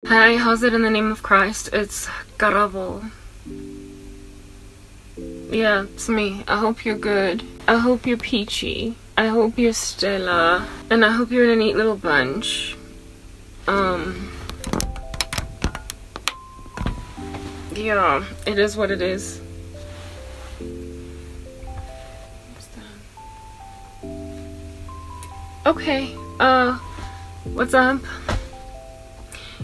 Hi, how's it in the name of Christ? It's Garabo. Yeah, it's me. I hope you're good. I hope you're peachy. I hope you're Stella. And I hope you're in a neat little bunch. Yeah, it is what it is. Okay, what's up?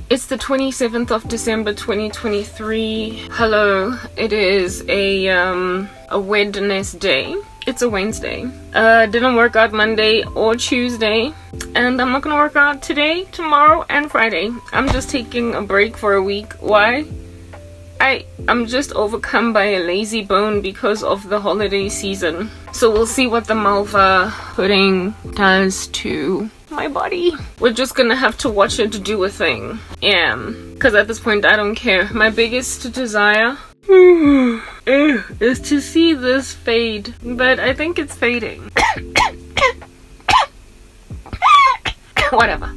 It's the 27th of December 2023. Hello, it is a Wednesday. It's a Wednesday. Didn't work out Monday or Tuesday, and I'm not gonna work out today, tomorrow, and Friday. I'm just taking a break for a week. Why? I'm just overcome by a lazy bone because of the holiday season. So we'll see what the Malva pudding does to my body. We're just gonna have to watch it do a thing. Yeah, because at this point I don't care. My biggest desire is to see this fade, but I think it's fading. Whatever.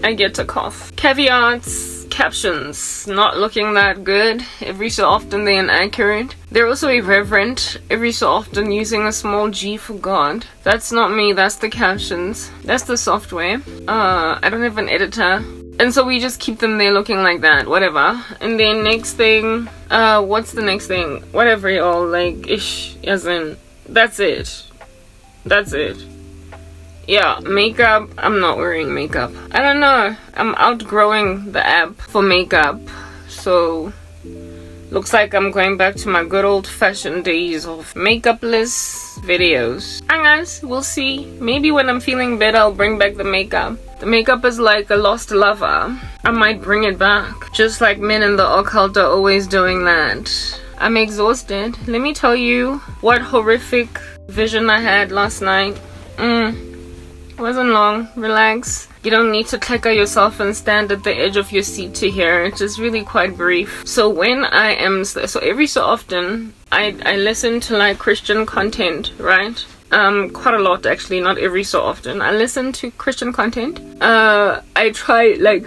I get to cough. Caveats. Captions not looking that good. Every so often they're inaccurate. They're also irreverent. Every so often using a small G for God. That's not me, that's the captions. That's the software. I don't have an editor. And so we just keep them there looking like that. Whatever. And then next thing, what's the next thing? Whatever, y'all, like, ish, as in, that's it. That's it. Yeah, makeup. I'm not wearing makeup. I don't know. I'm outgrowing the app for makeup. So, looks like I'm going back to my good old-fashioned days of makeupless videos. Hi guys, we'll see. Maybe when I'm feeling better, I'll bring back the makeup. The makeup is like a lost lover. I might bring it back. Just like men in the occult are always doing that. I'm exhausted. Let me tell you what horrific vision I had last night. Wasn't long. Relax. You don't need to clicker yourself and stand at the edge of your seat to hear. It's just really quite brief. So when I am, so every so often I listen to like Christian content, right? Quite a lot actually, not every so often. I listen to Christian content. I try like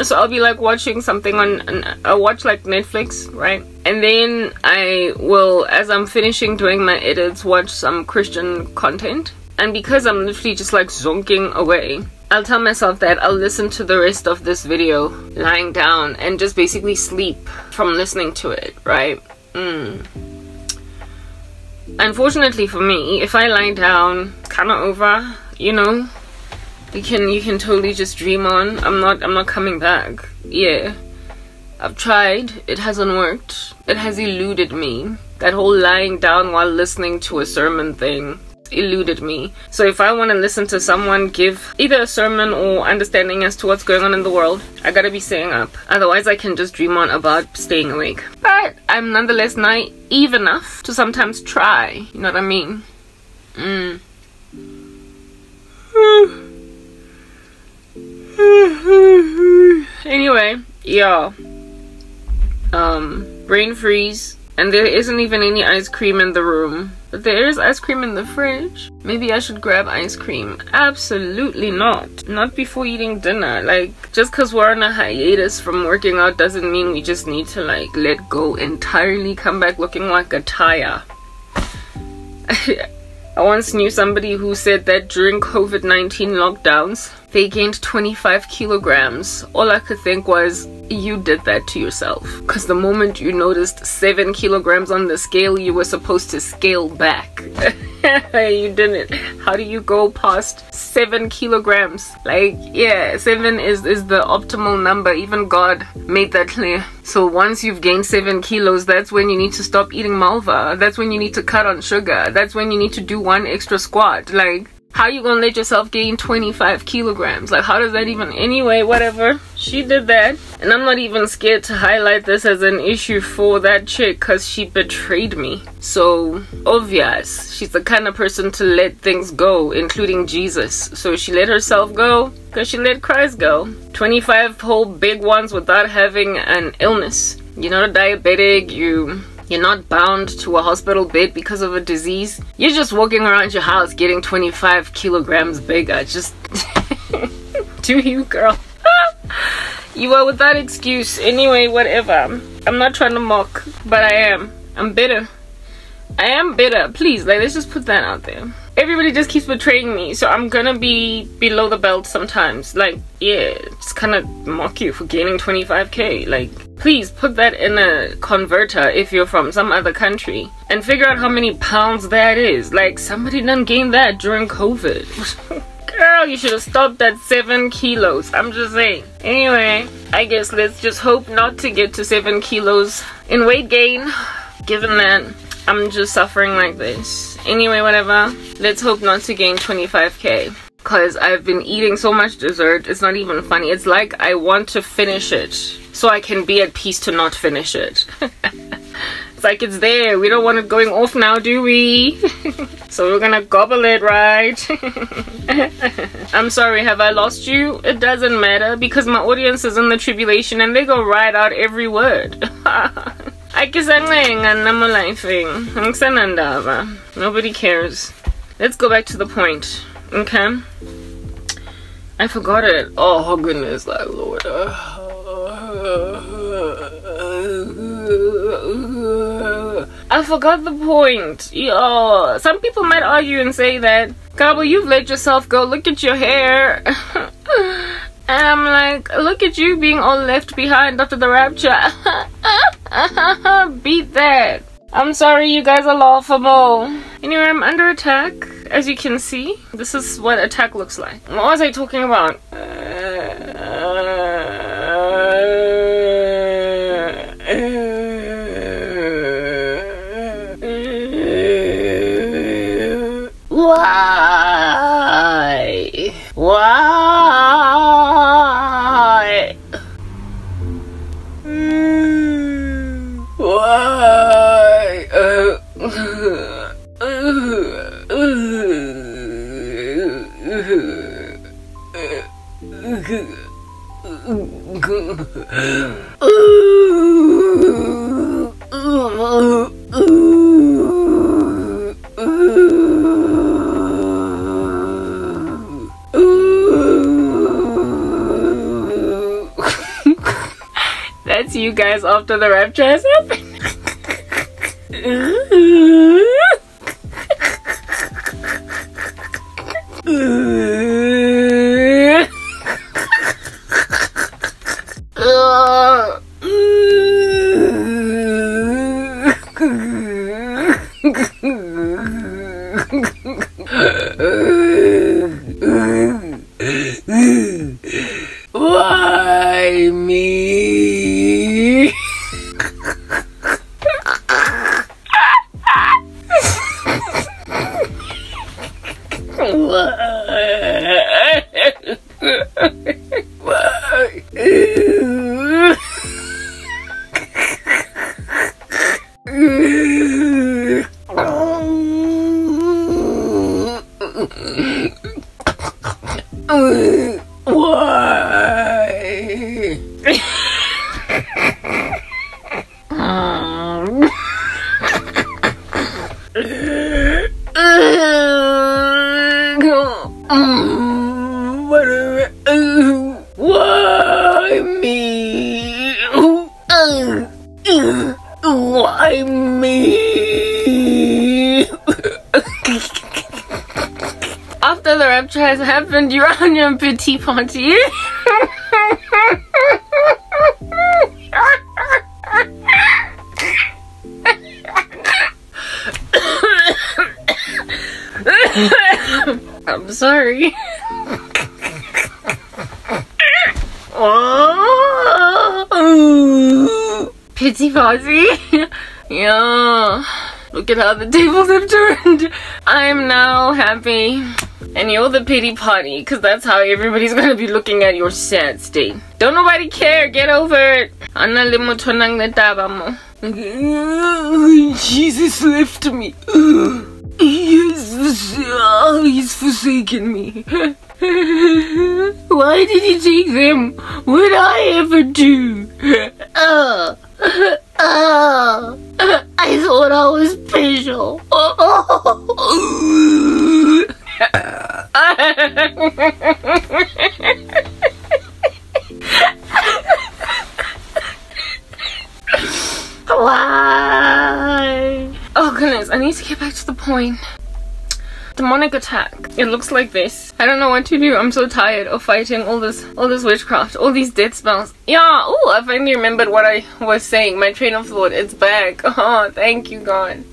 so I'll be like watching something on I'll watch like Netflix, right? And then I will, as I'm finishing doing my edits, watch some Christian content. And because I'm literally just like zonking away, I'll tell myself that I'll listen to the rest of this video lying down and just basically sleep from listening to it, right? Unfortunately for me, if I lie down, it's kind of over, you know. You can totally just dream on. I'm not coming back. Yeah, I've tried. It hasn't worked. It has eluded me. That whole lying down while listening to a sermon thing eluded me. So if I want to listen to someone give either a sermon or understanding as to what's going on in the world, I gotta be staying up. Otherwise I can just dream on about staying awake. But I'm nonetheless naive enough to sometimes try. You know what I mean? Anyway, yeah. Brain freeze. And there isn't even any ice cream in the room. But there is ice cream in the fridge. Maybe I should grab ice cream. Absolutely not. Not before eating dinner. Like, just because we're on a hiatus from working out doesn't mean we just need to like let go entirely, come back looking like a tire. I once knew somebody who said that during COVID-19 lockdowns, they gained 25 kilograms. All I could think was, you did that to yourself. Because the moment you noticed 7 kilograms on the scale, you were supposed to scale back. You didn't. How do you go past 7 kilograms? Like, yeah, 7 is the optimal number. Even God made that clear. So once you've gained 7 kilos, that's when you need to stop eating Malva. That's when you need to cut on sugar. That's when you need to do 1 extra squat. Like, how you gonna let yourself gain 25 kilograms? Like, how does that even... Anyway, whatever. She did that. And I'm not even scared to highlight this as an issue for that chick because she betrayed me. So, obvious. She's the kind of person to let things go, including Jesus. So she let herself go because she let Christ go. 25 whole big ones without having an illness. You're not a diabetic, you You're not bound to a hospital bed because of a disease. You're just walking around your house getting 25 kilograms bigger. Just do you, girl. You are without excuse. Anyway, whatever. I'm not trying to mock, but I am. I'm bitter. I am bitter. Please, like, let's just put that out there. Everybody just keeps betraying me, so I'm gonna be below the belt sometimes. Like, yeah, just kind of mock you for gaining 25k. Like, please put that in a converter if you're from some other country and figure out how many pounds that is. Like, somebody done gained that during COVID. Girl, you should have stopped at 7 kilos. I'm just saying. Anyway, I guess let's just hope not to get to 7 kilos in weight gain, given that I'm just suffering like this. Anyway, whatever. Let's hope not to gain 25k. Because I've been eating so much dessert, it's not even funny. It's like I want to finish it so I can be at peace to not finish it. It's like it's there. We don't want it going off now, do we? So we're gonna gobble it, right? I'm sorry, have I lost you? It doesn't matter because my audience is in the tribulation and they go right out every word. Nobody cares. Let's go back to the point, okay? I forgot it. Oh goodness, like Lord. I forgot the point. Yo, some people might argue and say that, Gabo, you've let yourself go. Look at your hair. And I'm like, look at you being all left behind after the rapture. Beat that. I'm sorry, you guys are laughable. Anyway, I'm under attack. As you can see, this is what attack looks like. What was I talking about? Why? Why? Why? That's you guys after the rapture has happened. Why me? Why me? Why me? After the rapture has happened, you're on your pity party. I'm sorry. Oh, pity party. Yeah. Look at how the tables have turned. I'm now happy. And you're the pity party, because that's how everybody's gonna be looking at your sad state. Don't nobody care. Get over it. Jesus left me. He's forsaken me. Why did he take them? What did I ever do? I thought I was special. Why? Oh goodness, I need to get back to the point. Demonic attack. It looks like this. I don't know what to do. I'm so tired of fighting all this witchcraft, all these death spells. Yeah, oh, I finally remembered what I was saying. My train of thought, it's back. Oh, thank you, God.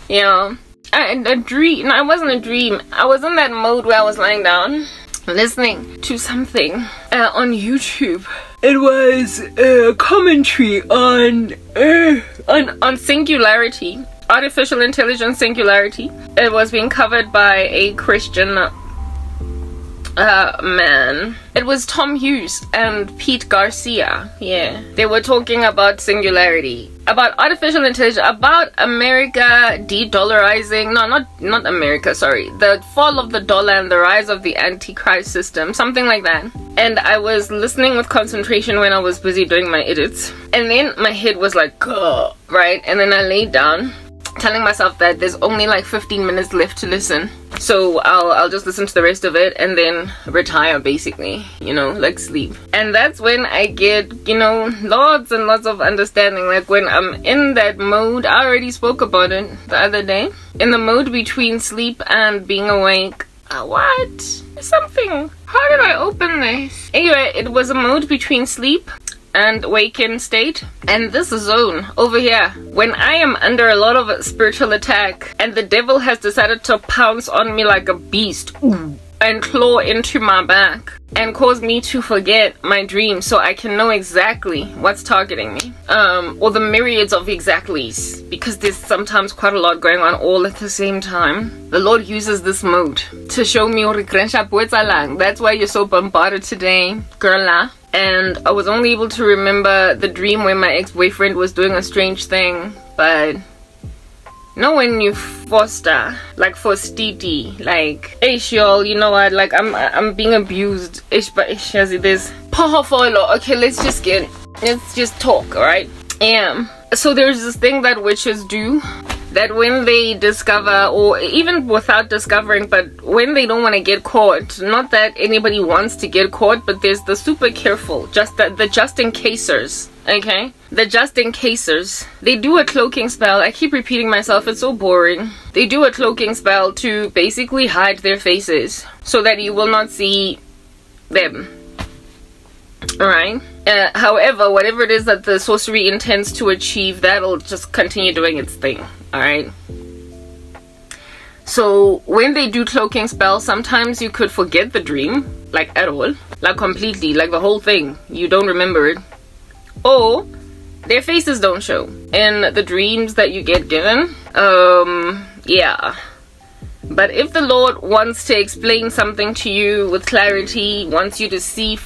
Yeah. A dream. No, it wasn't a dream. I was in that mode where I was lying down, listening to something on YouTube. It was a commentary on singularity. Artificial intelligence singularity. It was being covered by a Christian man. It was Tom Hughes and Pete Garcia. Yeah, they were talking about singularity, about artificial intelligence, about America de-dollarizing. No, not America, sorry, the fall of the dollar and the rise of the antichrist system, something like that. And I was listening with concentration when I was busy doing my edits, and then my head was like, ugh, right? And then I laid down, telling myself that there's only like 15 minutes left to listen, so I'll just listen to the rest of it and then retire, basically, you know, like sleep. And that's when I get, you know, lots and lots of understanding. Like when I'm in that mode, I already spoke about it the other day, in the mode between sleep and being awake. What? Something. How did I open this? Anyway, it was a mode between sleep and awakened state, and this zone over here, when I am under a lot of spiritual attack and the devil has decided to pounce on me like a beast and claw into my back and cause me to forget my dreams so I can know exactly what's targeting me, or the myriads of exactlys, because there's sometimes quite a lot going on all at the same time. The Lord uses this mode to show me. That's why you're so bombarded today, girl. And I was only able to remember the dream where my ex-boyfriend was doing a strange thing, but no, when you foster, like forstiti, like, ish, y'all, you know what, like, I'm being abused, ish, but ish, as it is. Okay, let's just talk, alright? Yeah. So there's this thing that witches do, that when they discover, or even without discovering, but when they don't want to get caught, not that anybody wants to get caught, but there's the super careful, the just in casers, okay? The just in casers. They do a cloaking spell. I keep repeating myself, it's so boring. They do a cloaking spell to basically hide their faces so that you will not see them. Alright? However, whatever it is that the sorcery intends to achieve, that'll just continue doing its thing. Alright? So when they do cloaking spells, sometimes you could forget the dream, like at all, like completely, like the whole thing. You don't remember it. Or their faces don't show in the dreams that you get given. Yeah. But if the Lord wants to explain something to you with clarity, wants you to see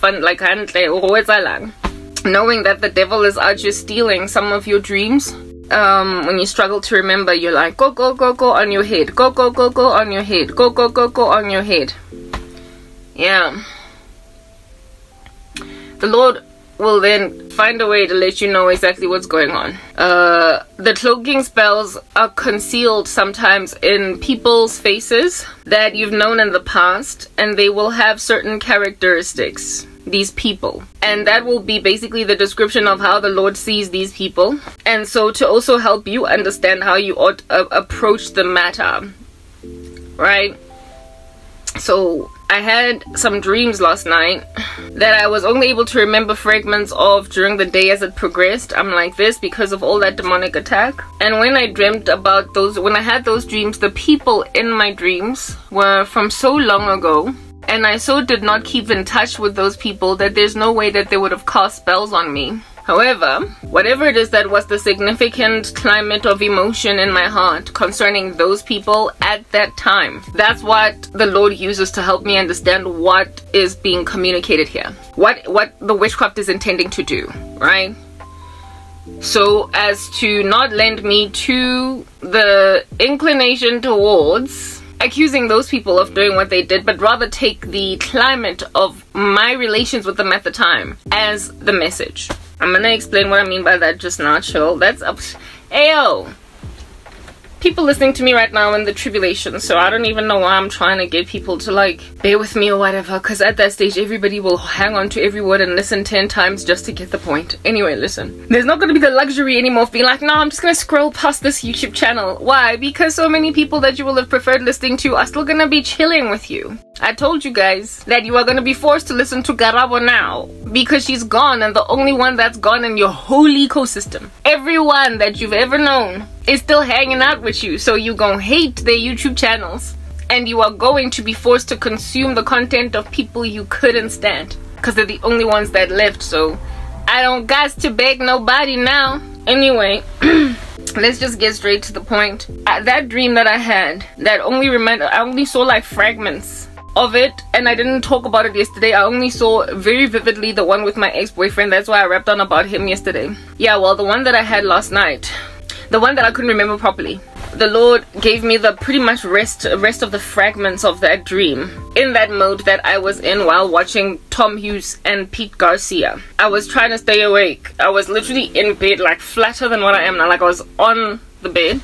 knowing that the devil is out just stealing some of your dreams, when you struggle to remember, you're like, go on your head, go on your head, go on your head. Yeah. The Lord will then find a way to let you know exactly what's going on. The cloaking spells are concealed sometimes in people's faces that you've known in the past, and they will have certain characteristics, these people, and that will be basically the description of how the Lord sees these people. And so to also help you understand how you ought to approach the matter, right? So I had some dreams last night that I was only able to remember fragments of during the day as it progressed. I'm like this because of all that demonic attack. And when I dreamt about those, when I had those dreams, the people in my dreams were from so long ago, and I so did not keep in touch with those people that there's no way that they would have cast spells on me. However, whatever it is that was the significant climate of emotion in my heart concerning those people at that time, that's what the Lord uses to help me understand what is being communicated here. What the witchcraft is intending to do, right? So as to not lend me to the inclination towards accusing those people of doing what they did, but rather take the climate of my relations with them at the time as the message. I'm gonna explain what I mean by that just now. Chill. That's up. Ayo! People listening to me right now in the tribulation, so I don't even know why I'm trying to get people to like bear with me or whatever, because at that stage everybody will hang on to every word and listen 10 times just to get the point. Anyway, listen, there's not going to be the luxury anymore of being like, no, I'm just going to scroll past this YouTube channel. Why? Because so many people that you will have preferred listening to are still going to be chilling with you. I told you guys that you are going to be forced to listen to Garabo now because she's gone, and the only one that's gone in your whole ecosystem, everyone that you've ever known, is still hanging out with you. So you gonna hate their YouTube channels, and you are going to be forced to consume the content of people you couldn't stand because they're the only ones that left. So I don't got to beg nobody now. Anyway, let's just get straight to the point. That dream that I had, that I only saw like fragments of it, and I didn't talk about it yesterday. I only saw very vividly the one with my ex-boyfriend. That's why I rapped on about him yesterday. Yeah, well, the one that I had last night, the one that I couldn't remember properly, the Lord gave me the pretty much rest of the fragments of that dream in that mode that I was in while watching Tom Hughes and Pete Garcia. I was trying to stay awake. I was literally in bed, like flatter than what I am now. Like I was on the bed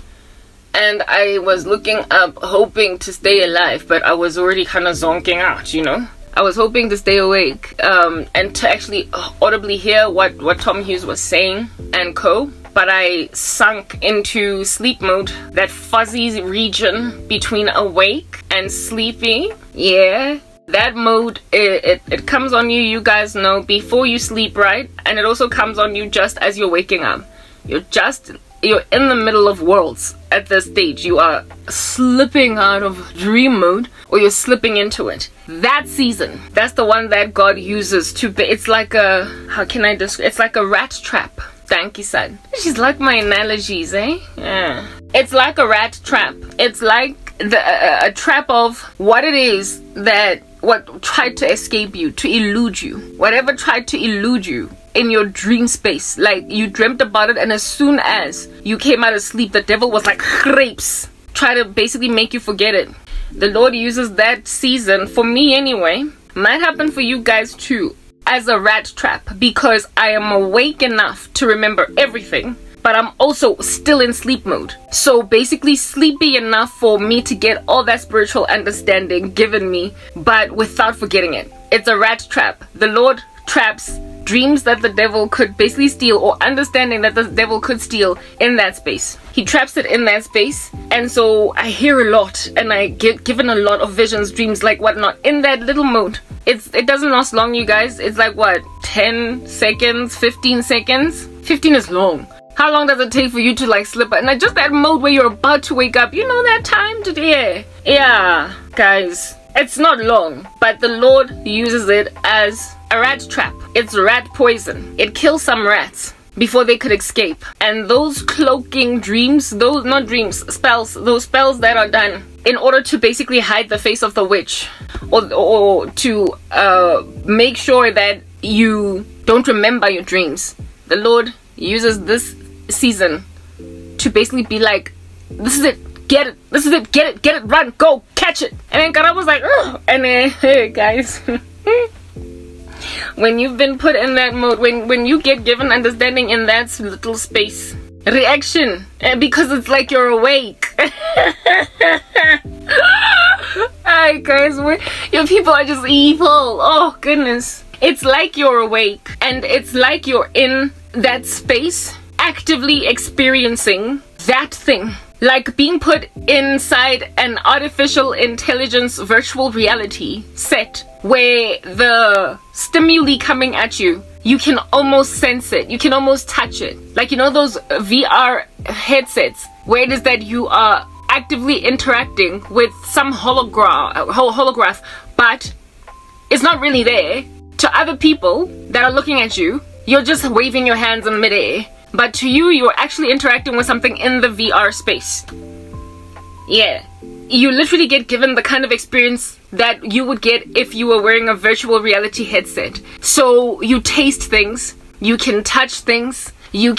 and I was looking up hoping to stay alive, but I was already kind of zonking out, you know. I was hoping to stay awake and to actually audibly hear what Tom Hughes was saying and co. But I sunk into sleep mode, that fuzzy region between awake and sleepy. Yeah, that mode, it comes on you, you guys know, before you sleep, right? And it also comes on you just as you're waking up. You're in the middle of worlds at this stage. You are slipping out of dream mode, or you're slipping into it. That season, that's the one that God uses to be. It's like a, how can I describe? It's like a rat trap. Thank you, son. She's like my analogies, eh? Yeah. It's like a rat trap. It's like a trap of what it is that what tried to escape you, to elude you. Whatever tried to elude you in your dream space. Like you dreamt about it, and as soon as you came out of sleep, the devil was like grapes, try to basically make you forget it. The Lord uses that season, for me anyway, might happen for you guys too, as a rat trap, because I am awake enough to remember everything, but I'm also still in sleep mode. So basically sleepy enough for me to get all that spiritual understanding given me, but without forgetting it. It's a rat trap. The Lord traps dreams that the devil could basically steal, or understanding that the devil could steal, in that space. He traps it in that space, and so I hear a lot, and I get given a lot of visions, dreams, like whatnot, in that little mode. It doesn't last long, you guys. It's like what, 10 seconds, 15 seconds? 15 is long. How long does it take for you to like slip? And like just that mode where you're about to wake up, you know, that time to, yeah guys, it's not long, but the Lord uses it as a rat trap. It's rat poison. It kills some rats before they could escape. And those cloaking dreams, those not dreams, spells, those spells that are done in order to basically hide the face of the witch, or to make sure that you don't remember your dreams. The Lord uses this season to basically be like, this is it, get it, this is it, get it, run, go, catch it. And then God was like, oh. And then, hey guys, when you've been put in that mode, when you get given understanding in that little space, reaction, because it's like you're awake. Alright guys, your people are just evil. Oh goodness. It's like you're awake, and it's like you're in that space, actively experiencing that thing. Like being put inside an artificial intelligence virtual reality set where the stimuli coming at you, you can almost sense it, you can almost touch it. Like, you know those VR headsets where it is that you are actively interacting with some holograph, but it's not really there. To other people that are looking at you, you're just waving your hands in midair. But to you, you're actually interacting with something in the VR space. Yeah. You literally get given the kind of experience that you would get if you were wearing a virtual reality headset. So you taste things, you can touch things, you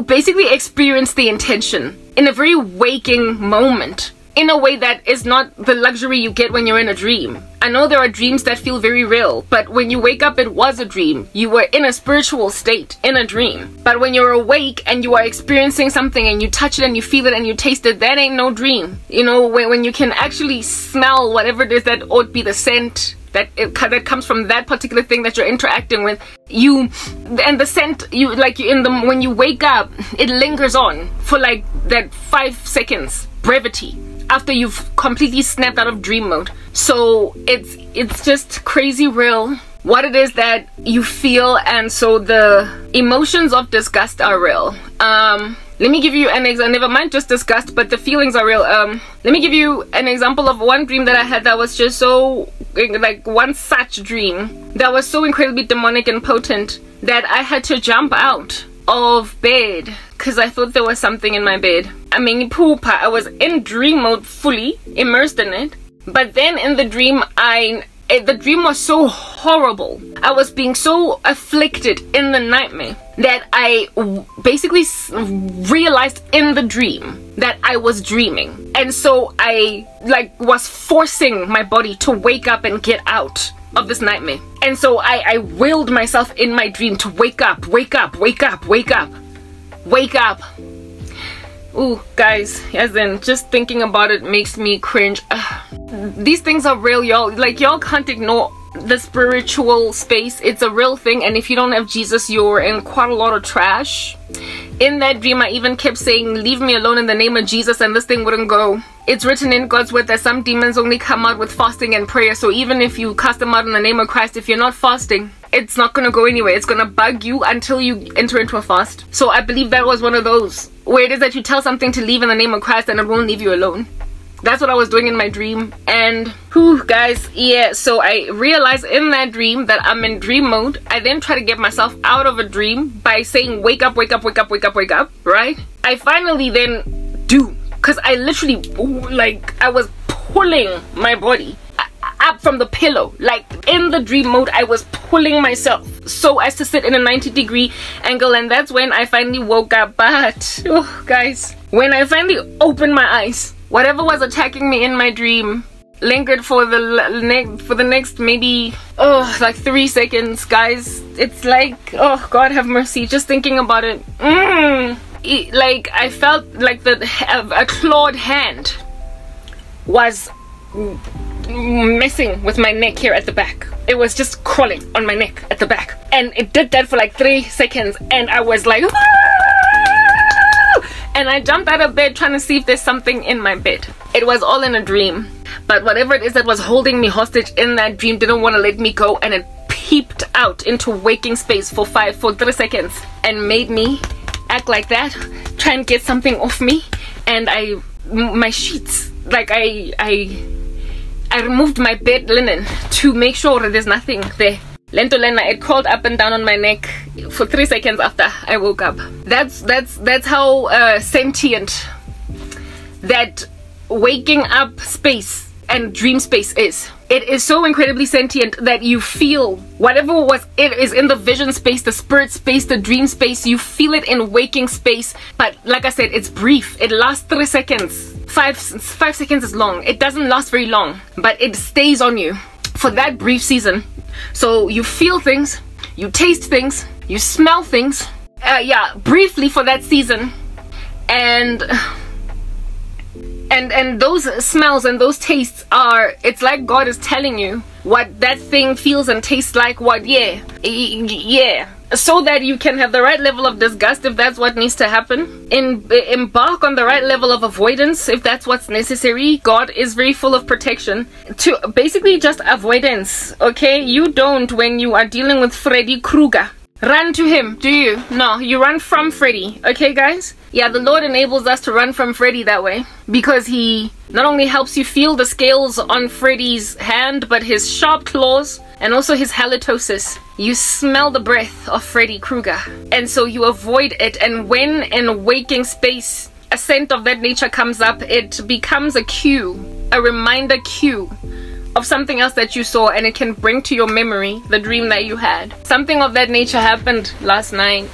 basically experience the intention in a very waking moment. in a way that is not the luxury you get when you're in a dream. I know there are dreams that feel very real, but when you wake up, it was a dream. You were in a spiritual state in a dream. But when you're awake and you are experiencing something and you touch it and you feel it and you taste it, that ain't no dream. You know, when you can actually smell whatever it is that ought be the scent that comes from that particular thing that you're interacting with, and the scent, when you wake up, it lingers on for like that 5 seconds brevity after you've completely snapped out of dream mode. So it's just crazy real what it is that you feel. And so the emotions of disgust are real. Let me give you an example. Never mind just disgust, but the feelings are real. Let me give you an example of one dream that I had that was just so, like, one such dream that was so incredibly demonic and potent that I had to jump out of bed because I thought there was something in my bed. I mean, poopa. I was in dream mode, fully immersed in it. But then in the dream, the dream was so horrible. I was being so afflicted in the nightmare that I basically realized in the dream that I was dreaming. And so I was forcing my body to wake up and get out of this nightmare. And so I willed myself in my dream to wake up, wake up, wake up, wake up, wake up. Ooh, guys, as in just thinking about it makes me cringe. These things are real, y'all. Like, y'all can't ignore the spiritual space. It's a real thing, and if you don't have Jesus, you're in quite a lot of trash. In that dream, I even kept saying, leave me alone in the name of Jesus, and this thing wouldn't go. It's written in God's word that some demons only come out with fasting and prayer. So even if you cast them out in the name of Christ, if you're not fasting, it's not gonna go anywhere. It's gonna bug you until you enter into a fast. So I believe that was one of those where it is that you tell something to leave in the name of Christ and it won't leave you alone. That's what I was doing in my dream. And whew, guys, yeah, so I realized in that dream that I'm in dream mode. I then try to get myself out of a dream by saying wake up, wake up, wake up, wake up, wake up, right? I finally then do, because I literally, like, I was pulling my body up from the pillow. Like, in the dream mode, I was pulling myself so as to sit in a 90-degree angle. And that's when I finally woke up. But oh, guys, when I finally opened my eyes, whatever was attacking me in my dream lingered for the next maybe like 3 seconds. Guys, it's like, oh, God have mercy, just thinking about it. Like, I felt like a clawed hand was messing with my neck here at the back. It was just crawling on my neck at the back, and it did that for like 3 seconds, and I was like, and I jumped out of bed trying to see if there's something in my bed. It was all in a dream, but whatever it is that was holding me hostage in that dream didn't want to let me go, and it peeped out into waking space for 3 seconds and made me act like that, try and get something off me. And my sheets, like, I removed my bed linen to make sure that there's nothing there. Lento Lena, it crawled up and down on my neck for 3 seconds after I woke up. That's how sentient that waking up space and dream space is. It is so incredibly sentient that you feel whatever it is in the vision space, the spirit space, the dream space, you feel it in waking space. But like I said, it's brief. It lasts 3 seconds. 5 seconds is long. It doesn't last very long, but it stays on you for that brief season. So you feel things, you taste things, you smell things, yeah, briefly for that season. And those smells and those tastes are, it's like God is telling you what that thing feels and tastes like. What, yeah, so that you can have the right level of disgust if that's what needs to happen. Embark on the right level of avoidance if that's what's necessary. God is very full of protection to basically just avoidance. Okay, you don't, when you are dealing with Freddy Krueger, run to him, do you? No, you run from Freddy. Okay, guys? Yeah, the Lord enables us to run from Freddy that way, because he not only helps you feel the scales on Freddy's hand, but his sharp claws and also his halitosis. You smell the breath of Freddy Krueger, and so you avoid it. And when in waking space a scent of that nature comes up, it becomes a cue, a reminder cue of something else that you saw, and it can bring to your memory the dream that you had. Something of that nature happened last night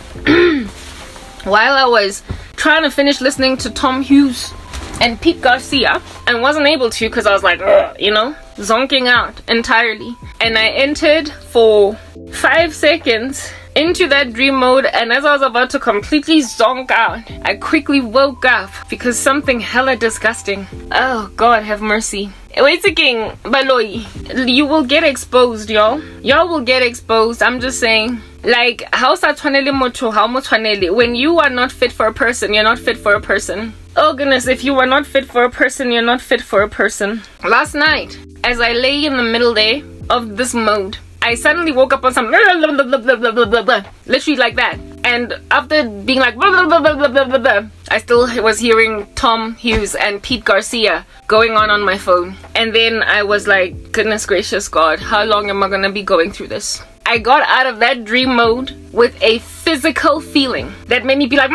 while I was trying to finish listening to Tom Hughes and Pete Garcia, and wasn't able to because I was like, ugh, you know, zonking out entirely. And I entered for 5 seconds into that dream mode, and as I was about to completely zonk out, I quickly woke up because something hella disgusting. Oh God, have mercy. Wait a king, Baloi, you will get exposed, y'all. Y'all will get exposed. I'm just saying. Like, how when you are not fit for a person, you're not fit for a person. Oh goodness, if you are not fit for a person, you're not fit for a person. Last night, as I lay in the middle there of this mode, I suddenly woke up on some literally like that. And after being like I still was hearing Tom Hughes and Pete Garcia going on my phone. And then I was like, goodness gracious God, how long am I gonna be going through this? I got out of that dream mode with a physical feeling that made me be like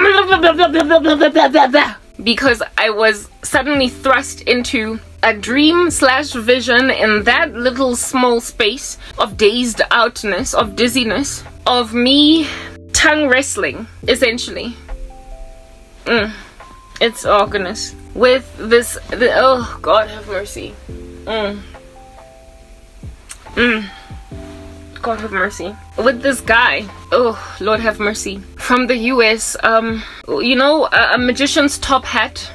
because I was suddenly thrust into a dream slash vision in that little small space of dazed outness, of dizziness, of me tongue wrestling, essentially. It's, oh goodness, with this, oh God have mercy. God have mercy. With this guy, oh Lord have mercy, from the US, you know, a magician's top hat.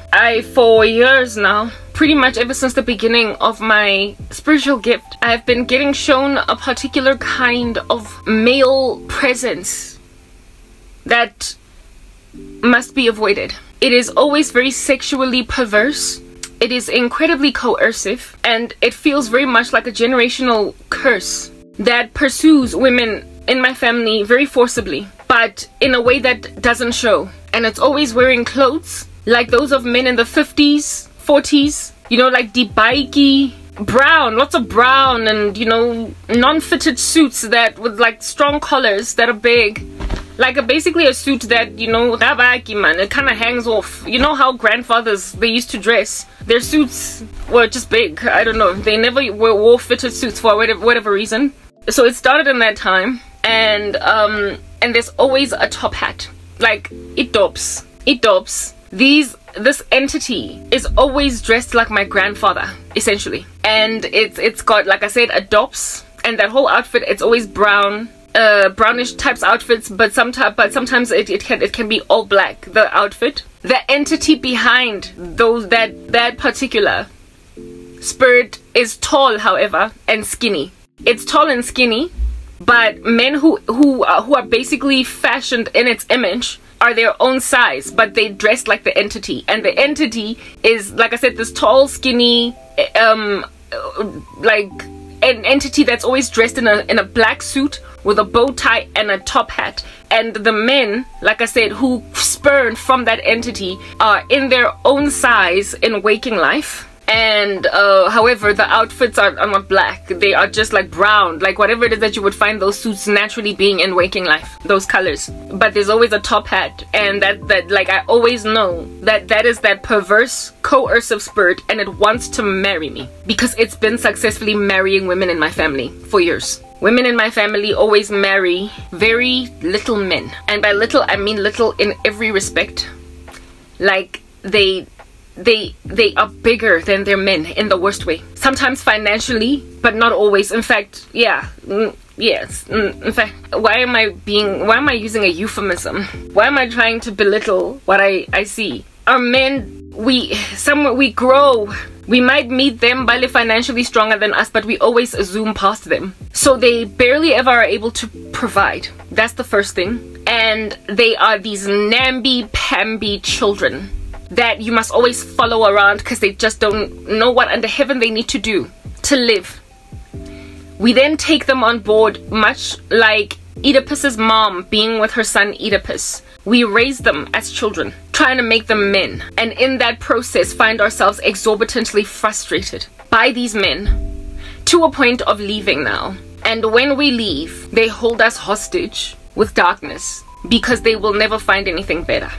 For years now, pretty much ever since the beginning of my spiritual gift, I've been getting shown a particular kind of male presence that must be avoided. It is always very sexually perverse. It is incredibly coercive, and it feels very much like a generational curse that pursues women in my family very forcibly, but in a way that doesn't show. And it's always wearing clothes like those of men in the 50s, 40s, you know, like deep bikey, brown, lots of brown, and you know, non-fitted suits that with like strong collars that are big, like basically a suit that, you know, man, it kind of hangs off. You know how grandfathers, they used to dress, their suits were just big. I don't know, they never wore fitted suits for whatever reason. So it started in that time, and there's always a top hat, like it dopes. This entity is always dressed like my grandfather, essentially, and it's got, like I said, a dops, and that whole outfit, it's always brown, brownish types outfits, but sometimes it can be all black, the outfit. The entity behind that particular spirit is tall, however, and skinny. It's tall and skinny, but men who are basically fashioned in its image are their own size, but they dress like the entity. And the entity is, like I said, this tall, skinny, like an entity that's always dressed in a black suit with a bow tie and a top hat. And the men, like I said, who spurn from that entity are in their own size in waking life. And however, the outfits are not black, they are just like brown, like whatever it is that you would find those suits naturally being in waking life, those colors. But there's always a top hat, and that like I always know that is that perverse coercive spirit, and it wants to marry me because it's been successfully marrying women in my family for years. Women in my family always marry very little men, and by little I mean little in every respect. Like they are bigger than their men in the worst way. Sometimes financially, but not always. In fact, yeah, yes. In fact, why am I using a euphemism? Why am I trying to belittle what I see? Our men, we grow. We might meet them barely financially stronger than us, but we always zoom past them. So they barely ever are able to provide. That's the first thing. And they are these namby-pamby children that you must always follow around because they just don't know what under heaven they need to do to live. We then take them on board, much like Oedipus's mom being with her son Oedipus. We raise them as children, trying to make them men, and in that process find ourselves exorbitantly frustrated by these men to a point of leaving now. And when we leave, they hold us hostage with darkness because they will never find anything better.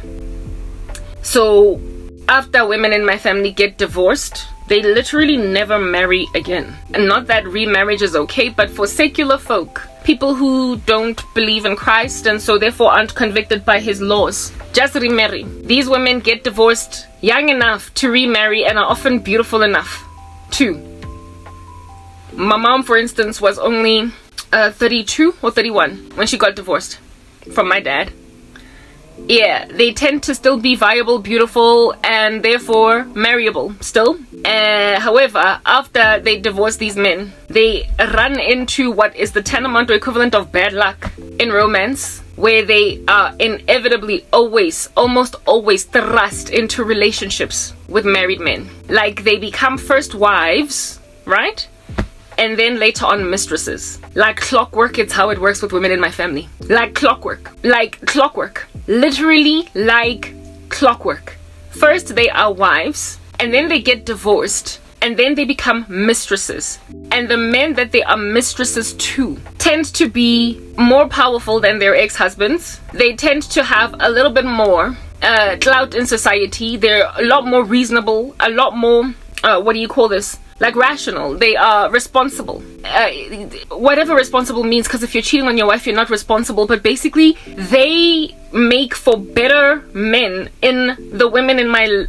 So after women in my family get divorced, They literally never marry again. And not that remarriage is okay, but for secular folk, people who don't believe in Christ and so therefore aren't convicted by his laws, just remarry. These women get divorced young enough to remarry and are often beautiful enough too. My mom, for instance, was only 32 or 31 when she got divorced from my dad. Yeah, they tend to still be viable, beautiful, and therefore marriable still. However, after they divorce these men, they run into what is the tantamount or equivalent of bad luck in romance, where they are inevitably almost always thrust into relationships with married men. Like, they become first wives, right? And then later on mistresses. Like clockwork, it's how it works with women in my family. Like clockwork. Like clockwork. Literally like clockwork. First they are wives, and then they get divorced, and then they become mistresses. And the men that they are mistresses to tend to be more powerful than their ex-husbands. They tend to have a little bit more clout in society. They're a lot more reasonable, a lot more, what do you call this? Like rational. They are responsible. Whatever responsible means, because if you're cheating on your wife, you're not responsible. But basically, they make for better men in the women in my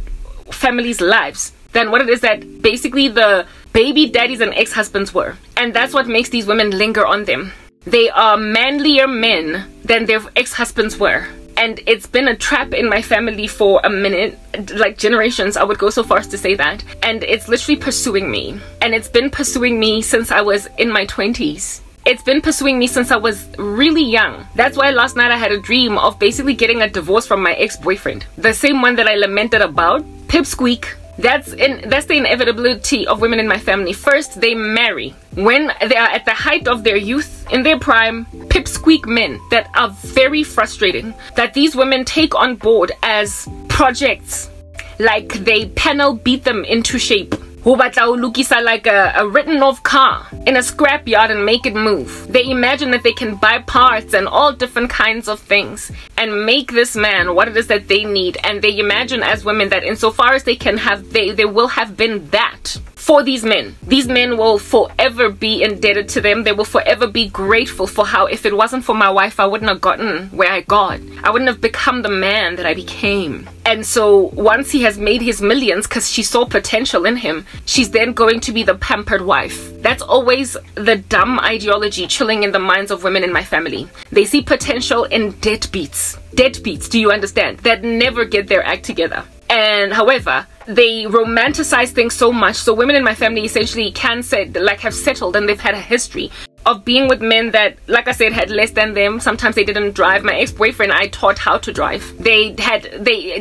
family's lives than what it is that basically the baby daddies and ex-husbands were. And that's what makes these women linger on them. They are manlier men than their ex-husbands were. And it's been a trap in my family for a minute, like generations, I would go so far as to say that. And it's literally pursuing me. And it's been pursuing me since I was in my 20s. It's been pursuing me since I was really young. That's why last night I had a dream of basically getting a divorce from my ex-boyfriend. The same one that I lamented about. Pipsqueak. That's the inevitability of women in my family. First, they marry when they are at the height of their youth, in their prime, pipsqueak men that are very frustrating, that these women take on board as projects. Like they panel beat them into shape. Like a written off car in a scrapyard and make it move. They imagine that they can buy parts and all different kinds of things and make this man what it is that they need. And they imagine as women that insofar as they can have, they will have been that for these men. These men will forever be indebted to them. They will forever be grateful for how, if it wasn't for my wife, I wouldn't have gotten where I got. I wouldn't have become the man that I became. And so once he has made his millions, because she saw potential in him, she's then going to be the pampered wife. That's always the dumb ideology chilling in the minds of women in my family. They see potential in deadbeats. Deadbeats, do you understand? That never get their act together. And however, they romanticize things so much. So women in my family essentially can say, like, have settled, and they've had a history of being with men that, like I said, had less than them. Sometimes they didn't drive. My ex-boyfriend, I taught how to drive. They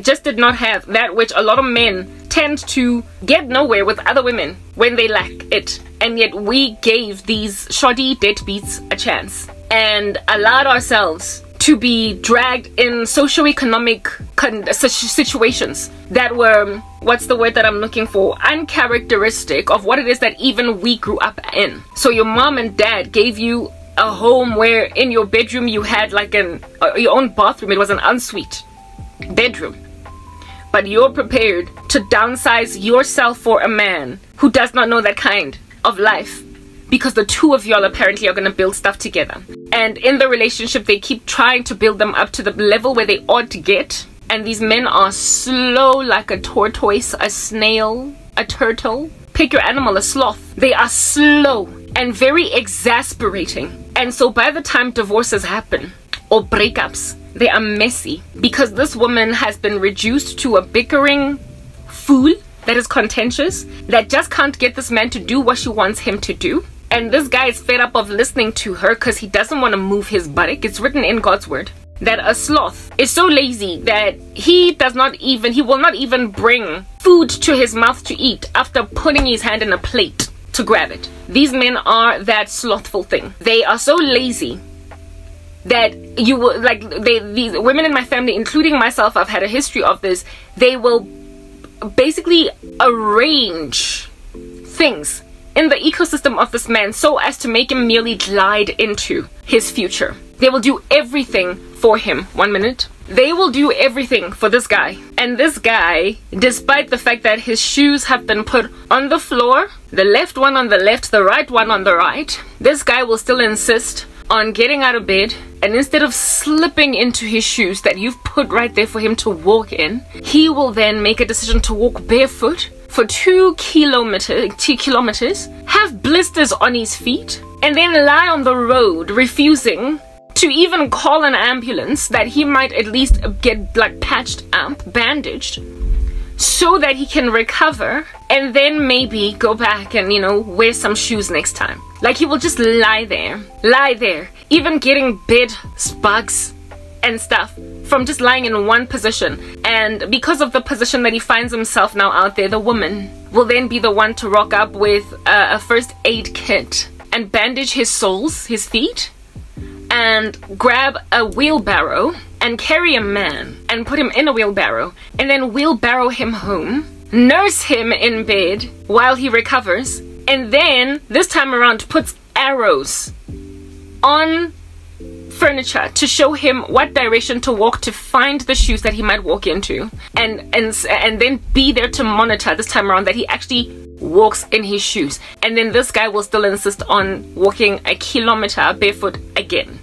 just did not have that which a lot of men tend to get nowhere with other women when they lack it. And yet we gave these shoddy deadbeats a chance and allowed ourselves to be dragged in socioeconomic situations that were, what's the word that I'm looking for, uncharacteristic of what it is that even we grew up in. So your mom and dad gave you a home where in your bedroom you had like your own bathroom. It was an ensuite bedroom. But you're prepared to downsize yourself for a man who does not know that kind of life, because the two of y'all apparently are going to build stuff together. And in the relationship, they keep trying to build them up to the level where they ought to get. And these men are slow like a tortoise, a snail, a turtle. Pick your animal, a sloth. They are slow and very exasperating. And so by the time divorces happen or breakups, they are messy, because this woman has been reduced to a bickering fool that is contentious, that just can't get this man to do what she wants him to do. And this guy is fed up of listening to her because he doesn't want to move his buttock. It's written in God's word that a sloth is so lazy that he will not even bring food to his mouth to eat after putting his hand in a plate to grab it. These men are that slothful thing. They are so lazy that you will, like, these women in my family, including myself, I've had a history of this. They will basically arrange things in the ecosystem of this man so as to make him merely glide into his future. They will do everything for him. 1 minute. They will do everything for this guy. And this guy, despite the fact that his shoes have been put on the floor, the left one on the left, the right one on the right, this guy will still insist on getting out of bed, and instead of slipping into his shoes that you've put right there for him to walk in, he will then make a decision to walk barefoot for 2 kilometers, have blisters on his feet, and then lie on the road refusing to even call an ambulance that he might at least get like patched up, bandaged, so that he can recover and then maybe go back and, you know, wear some shoes next time. Like, he will just lie there, even getting bed bugs and stuff from just lying in one position. And because of the position that he finds himself now out there, the woman will then be the one to rock up with a first aid kit and bandage his soles, his feet, and grab a wheelbarrow and carry a man and put him in a wheelbarrow and then wheelbarrow him home, nurse him in bed while he recovers, and then this time around puts arrows on furniture to show him what direction to walk to find the shoes that he might walk into, and then be there to monitor this time around that he actually walks in his shoes. And then this guy will still insist on walking a kilometer barefoot again.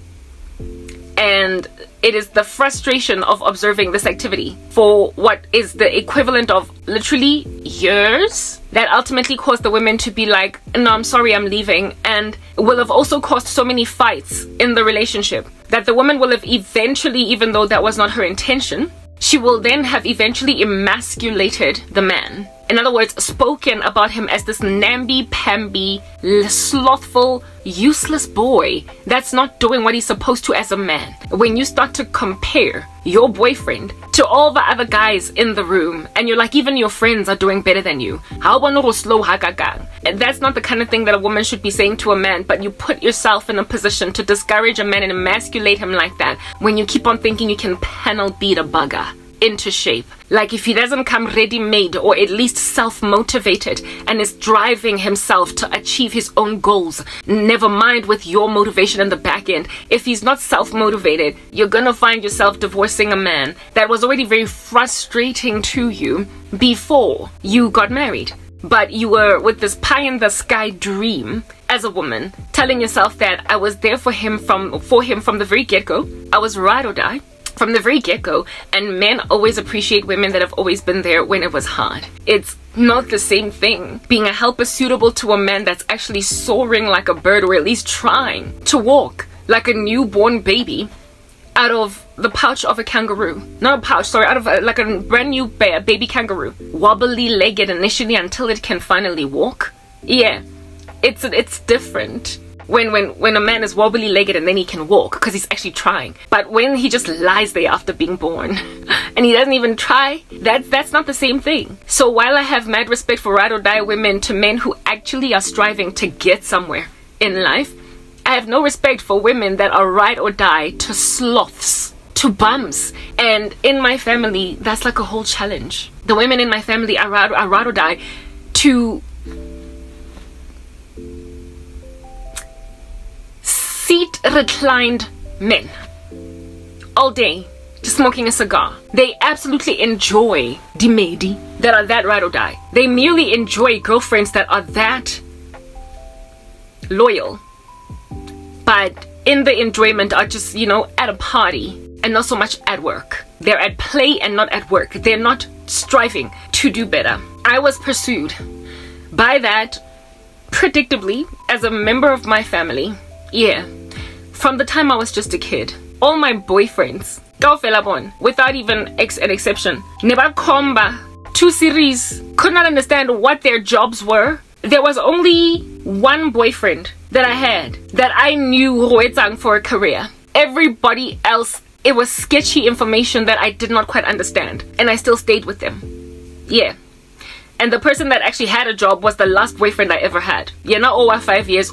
And it is the frustration of observing this activity for what is the equivalent of literally years that ultimately caused the women to be like, no, I'm sorry, I'm leaving, and will have also caused so many fights in the relationship that the woman will have eventually, even though that was not her intention, she will then have eventually emasculated the man. In other words, spoken about him as this namby-pamby, slothful, useless boy that's not doing what he's supposed to as a man. When you start to compare your boyfriend to all the other guys in the room, and you're like, even your friends are doing better than you. And that's not the kind of thing that a woman should be saying to a man, but you put yourself in a position to discourage a man and emasculate him like that when you keep on thinking you can panel beat a bugger into shape. Like, if he doesn't come ready-made or at least self-motivated and is driving himself to achieve his own goals, never mind with your motivation in the back end, if he's not self-motivated, you're gonna find yourself divorcing a man that was already very frustrating to you before you got married. But you were with this pie-in-the-sky dream as a woman, telling yourself that I was there for him from the very get-go. I was ride or die from the very get-go, and men always appreciate women that have always been there when it was hard. It's not the same thing being a helper suitable to a man that's actually soaring like a bird, or at least trying to walk like a newborn baby out of the pouch of a kangaroo. Not a pouch, sorry, out of like a brand new baby kangaroo. Wobbly legged initially until it can finally walk. Yeah, it's different when a man is wobbly legged and then he can walk because he's actually trying. But when he just lies there after being born and he doesn't even try, that's not the same thing. So while I have mad respect for ride or die women to men who actually are striving to get somewhere in life, I have no respect for women that are ride or die to sloths, to bums. And in my family, that's like a whole challenge. The women in my family are ride or die to seat reclined men all day, just smoking a cigar. They absolutely enjoy the maidi that are that ride or die. They merely enjoy girlfriends that are that loyal, but in the enjoyment are just, you know, at a party and not so much at work. They're at play and not at work. They're not striving to do better. I was pursued by that, predictably, as a member of my family. Yeah, from the time I was just a kid. All my boyfriends, without even an exception, never comba, 2 series, could not understand what their jobs were. There was only one boyfriend that I had that I knew for a career. Everybody else, it was sketchy information that I did not quite understand, and I still stayed with them. Yeah. And the person that actually had a job was the last boyfriend I ever had. Yeah, not over 5 years,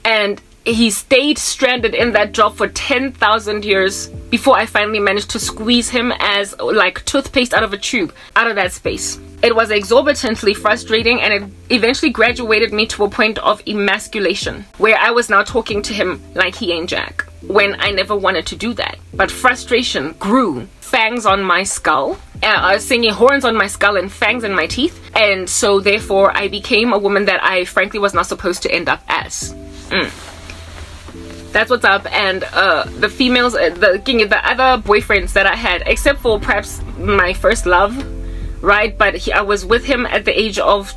and he stayed stranded in that job for 10,000 years before I finally managed to squeeze him as like toothpaste out of a tube out of that space. It was exorbitantly frustrating, and it eventually graduated me to a point of emasculation, where I was now talking to him like he ain't Jack, when I never wanted to do that. But frustration grew. Fangs on my skull, I was singing horns on my skull and fangs in my teeth, and so therefore I became a woman that I frankly was not supposed to end up as. That's what's up. And the females, the other boyfriends that I had, except for perhaps my first love, right? But I was with him at the age of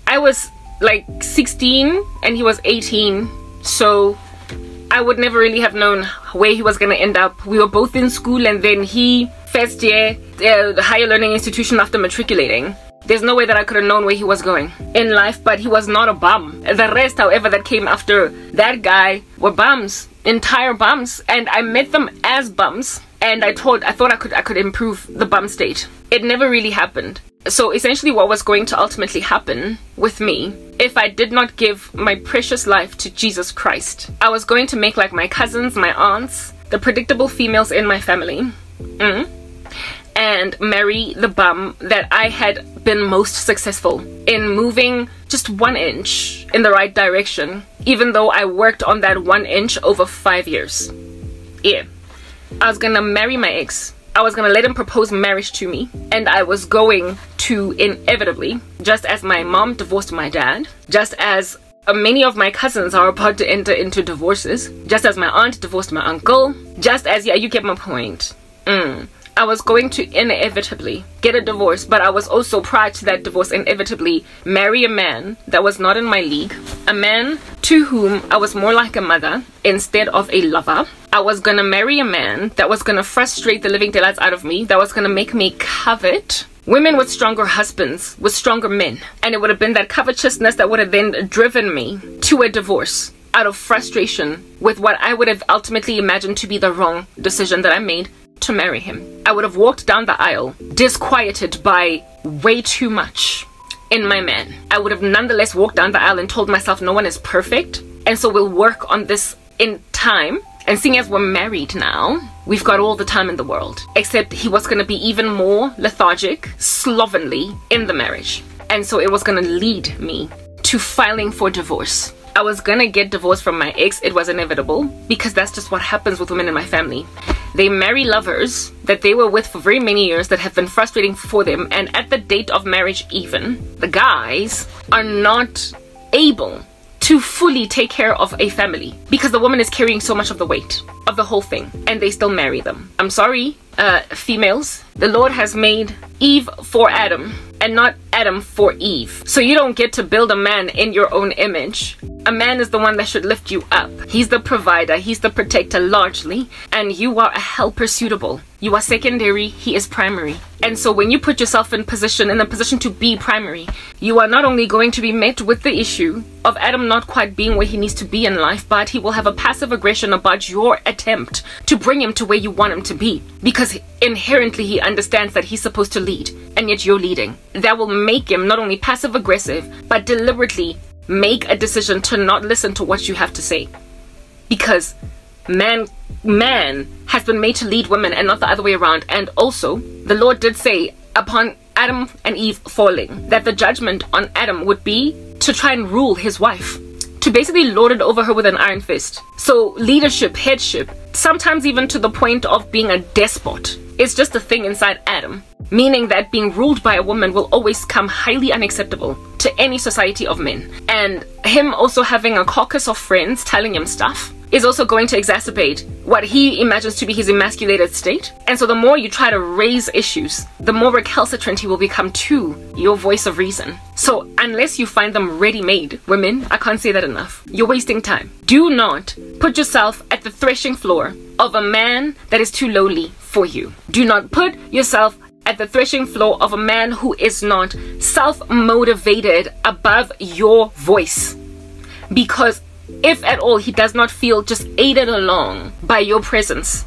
I was like 16 and he was 18, so I would never really have known where he was going to end up. We were both in school, and then he first year, the higher learning institution after matriculating. There's no way that I could have known where he was going in life, but he was not a bum. The rest, however, that came after that guy were bums, entire bums, and I met them as bums, and I thought I could improve the bum state. It never really happened. So essentially what was going to ultimately happen with me, if I did not give my precious life to Jesus Christ, I was going to make like my cousins, my aunts, the predictable females in my family, and marry the bum that I had been most successful in moving just 1 inch in the right direction, even though I worked on that 1 inch over 5 years. Yeah. I was gonna marry my ex. I was gonna let him propose marriage to me, and I was going to inevitably, just as my mom divorced my dad, just as many of my cousins are about to enter into divorces, just as my aunt divorced my uncle, just as, yeah, you get my point. I was going to inevitably get a divorce, but I was also, prior to that divorce, inevitably marry a man that was not in my league, a man to whom I was more like a mother instead of a lover. I was gonna marry a man that was gonna frustrate the living daylights out of me, that was gonna make me covet women with stronger husbands, with stronger men, and it would have been that covetousness that would have then driven me to a divorce out of frustration with what I would have ultimately imagined to be the wrong decision that I made to marry him. I would have walked down the aisle disquieted by way too much in my man. I would have nonetheless walked down the aisle and told myself no one is perfect, and so we'll work on this in time. And seeing as we're married now, we've got all the time in the world. Except he was going to be even more lethargic, slovenly in the marriage, and so it was going to lead me to filing for divorce. I was gonna get divorced from my ex. It was inevitable, because that's just what happens with women in my family. They marry lovers that they were with for very many years that have been frustrating for them, and at the date of marriage even, the guys are not able to fully take care of a family because the woman is carrying so much of the weight of the whole thing, and they still marry them. I'm sorry, females. The Lord has made Eve for Adam and not Adam for Eve. So you don't get to build a man in your own image. A man is the one that should lift you up. He's the provider, he's the protector largely, and you are a helper suitable. You are secondary, he is primary. And so when you put yourself in the position to be primary, you are not only going to be met with the issue of Adam not quite being where he needs to be in life, but he will have a passive aggression about your attempt to bring him to where you want him to be, because inherently he understands that he's supposed to lead, and yet you're leading. That will make him not only passive aggressive, but deliberately make a decision to not listen to what you have to say, because man has been made to lead women and not the other way around. And also the Lord did say upon Adam and Eve falling that the judgment on Adam would be to try and rule his wife, to basically lord it over her with an iron fist. So leadership, headship, sometimes even to the point of being a despot, is just a thing inside Adam, meaning that being ruled by a woman will always come highly unacceptable to any society of men. And him also having a caucus of friends telling him stuff is also going to exacerbate what he imagines to be his emasculated state. And so the more you try to raise issues, the more recalcitrant he will become to your voice of reason. So unless you find them ready-made, women, I can't say that enough, you're wasting time. Do not put yourself at the threshing floor of a man that is too lowly for you. Do not put yourself at the threshing floor of a man who is not self-motivated above your voice, because if at all he does not feel just aided along by your presence,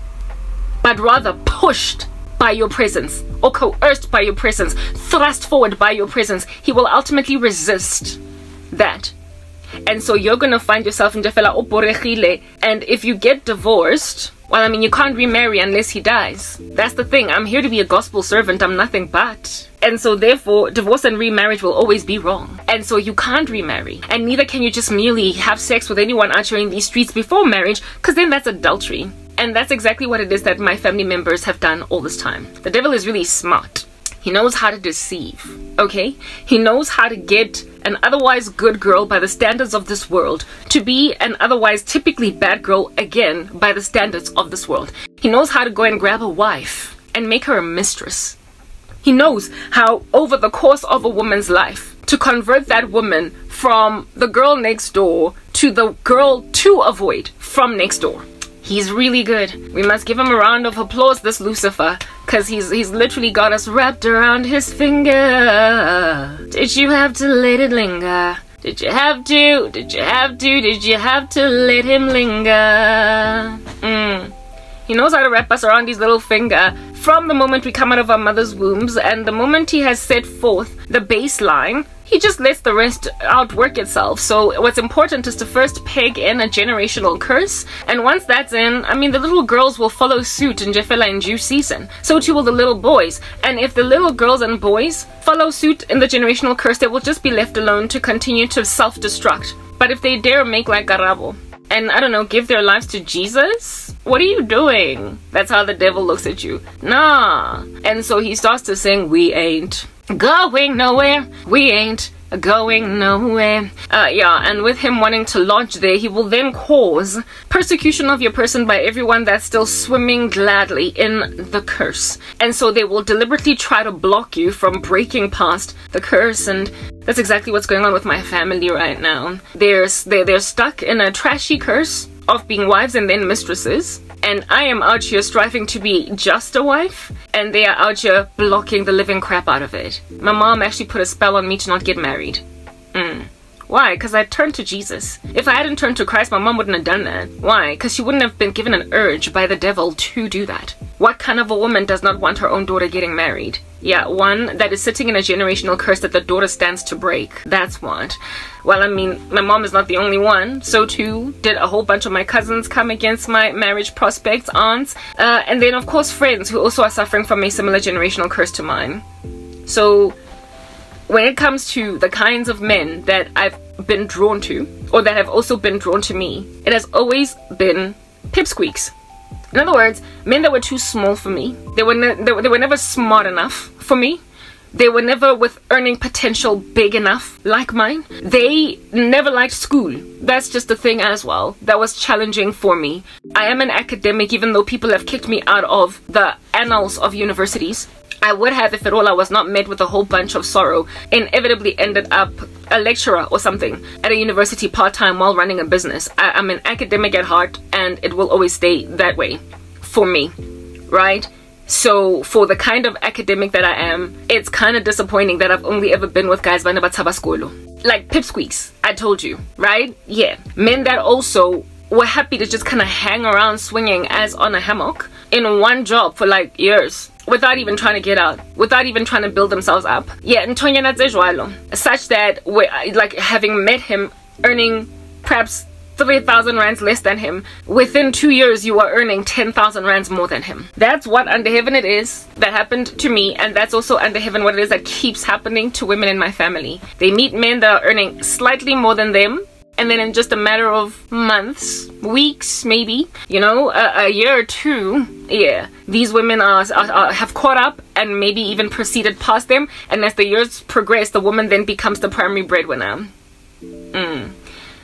but rather pushed by your presence or coerced by your presence, thrust forward by your presence, he will ultimately resist that. And so you're going to find yourself in Jafela Oporegile, and if you get divorced, Well, I mean, you can't remarry unless he dies. That's the thing. I'm here to be a gospel servant. I'm nothing but. And so therefore, divorce and remarriage will always be wrong. And so you can't remarry. And neither can you just merely have sex with anyone out here in these streets before marriage, because then that's adultery. And that's exactly what it is that my family members have done all this time. The devil is really smart. He knows how to deceive, okay? He knows how to get an otherwise good girl by the standards of this world to be an otherwise typically bad girl again by the standards of this world. He knows how to go and grab a wife and make her a mistress. He knows how, over the course of a woman's life, to convert that woman from the girl next door to the girl to avoid from next door. He's really good. We must give him a round of applause, this Lucifer, because he's literally got us wrapped around his finger. Did you have to let it linger? Did you have to? Did you have to? Did you have to let him linger? He knows how to wrap us around his little finger from the moment we come out of our mother's wombs, and the moment he has set forth the baseline, he just lets the rest outwork itself. So what's important is to first peg in a generational curse, and once that's in, I mean, the little girls will follow suit in Jeffela in due season. So too will the little boys. And if the little girls and boys follow suit in the generational curse, they will just be left alone to continue to self-destruct. But if they dare make like Garabo and, I don't know, give their lives to Jesus, what are you doing? That's how the devil looks at you. Nah. And so he starts to sing, we ain't going nowhere, we ain't going nowhere. Yeah, and with him wanting to lodge there, he will then cause persecution of your person by everyone that's still swimming gladly in the curse. And so they will deliberately try to block you from breaking past the curse, and that's exactly what's going on with my family right now. They're stuck in a trashy curse of being wives and then mistresses, and I am out here striving to be just a wife, and they are out here blocking the living crap out of it. My mom actually put a spell on me to not get married. Why? Because I turned to Jesus. If I hadn't turned to Christ, my mom wouldn't have done that. Why? Because she wouldn't have been given an urge by the devil to do that. What kind of a woman does not want her own daughter getting married? Yeah, one that is sitting in a generational curse that the daughter stands to break. That's what. Well, I mean, my mom is not the only one. So too did a whole bunch of my cousins come against my marriage prospects, aunts, and then of course friends who also are suffering from a similar generational curse to mine. So when it comes to the kinds of men that I've been drawn to, or that have also been drawn to me, it has always been pipsqueaks. In other words, men that were too small for me. They were never smart enough for me. They were never with earning potential big enough like mine. They never liked school. That's just a thing as well. That was challenging for me. I am an academic, even though people have kicked me out of the annals of universities. I would have if at all I was not met with a whole bunch of sorrow. Inevitably ended up a lecturer or something at a university part-time while running a business. I'm an academic at heart, and it will always stay that way for me, right? So for the kind of academic that I am, it's kind of disappointing that I've only ever been with guys like pipsqueaks, I told you, right? Yeah, men that also were happy to just kind of hang around swinging as on a hammock in one job for like years, without even trying to get out, without even trying to build themselves up. Yeah, such that, like, having met him earning perhaps 3,000 rands less than him, within 2 years you are earning 10,000 rands more than him. That's what under heaven it is that happened to me, and that's also under heaven what it is that keeps happening to women in my family. They meet men that are earning slightly more than them, and then in just a matter of months, weeks maybe, you know, a year or two, yeah, these women have caught up and maybe even proceeded past them, and as the years progress, the woman then becomes the primary breadwinner.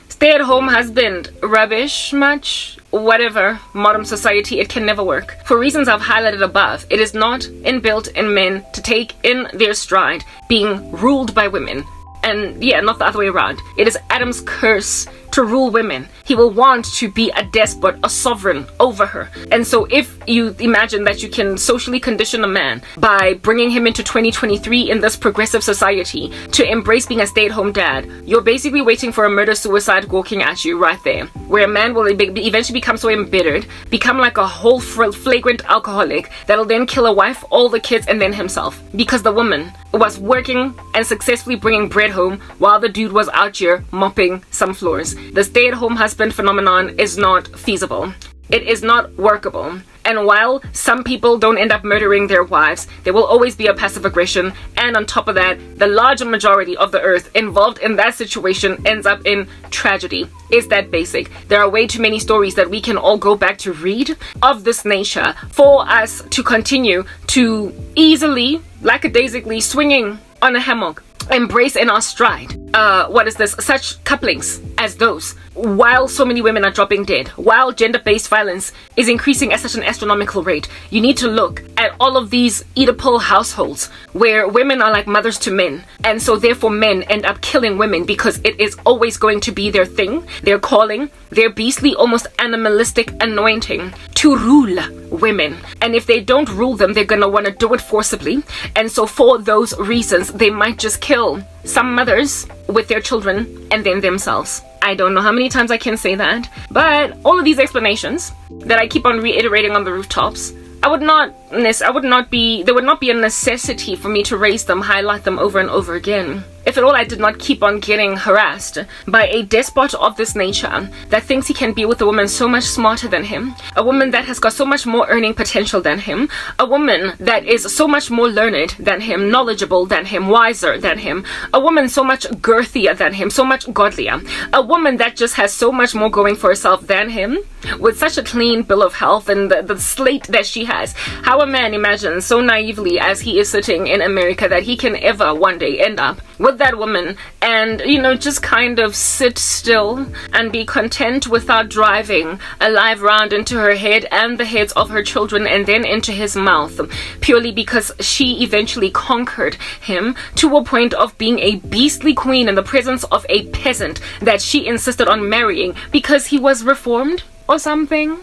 Stay-at-home husband, rubbish, much, whatever, modern society, it can never work. For reasons I've highlighted above, it is not inbuilt in men to take in their stride being ruled by women. And yeah, not the other way around. It is Adam's curse to rule women. He will want to be a despot, a sovereign over her. And so if you imagine that you can socially condition a man by bringing him into 2023 in this progressive society to embrace being a stay-at-home dad, you're basically waiting for a murder-suicide gawking at you right there, where a man will eventually become so embittered, become like a whole flagrant alcoholic that'll then kill a wife, all the kids, and then himself, because the woman was working and successfully bringing bread home while the dude was out here mopping some floors. The stay-at-home husband phenomenon is not feasible. It is not workable. And while some people don't end up murdering their wives, there will always be a passive aggression. And on top of that, the larger majority of the earth involved in that situation ends up in tragedy. It's that basic. There are way too many stories that we can all go back to read of this nature for us to continue to easily, lackadaisically swinging on a hammock, embrace in our stride such couplings as those, while so many women are dropping dead, while gender-based violence is increasing at such an astronomical rate. You need to look at all of these Oedipal households where women are like mothers to men, and so therefore men end up killing women because it is always going to be their thing, their calling, their beastly, almost animalistic anointing to rule women. And if they don't rule them, they're gonna want to do it forcibly, and so for those reasons they might just kill some mothers with their children and then themselves. I don't know how many times I can say that, but all of these explanations that I keep on reiterating on the rooftops, there would not be a necessity for me to raise them, highlight them over and over again. If at all I did not keep on getting harassed by a despot of this nature that thinks he can be with a woman so much smarter than him, a woman that has got so much more earning potential than him, a woman that is so much more learned than him, knowledgeable than him, wiser than him, a woman so much girthier than him, so much godlier, a woman that just has so much more going for herself than him, with such a clean bill of health and the slate that she has. How a man imagines so naively as he is sitting in America that he can ever one day end up with that woman and, you know, just kind of sit still and be content without driving a live round into her head and the heads of her children and then into his mouth, purely because she eventually conquered him to a point of being a beastly queen in the presence of a peasant that she insisted on marrying because he was reformed or something.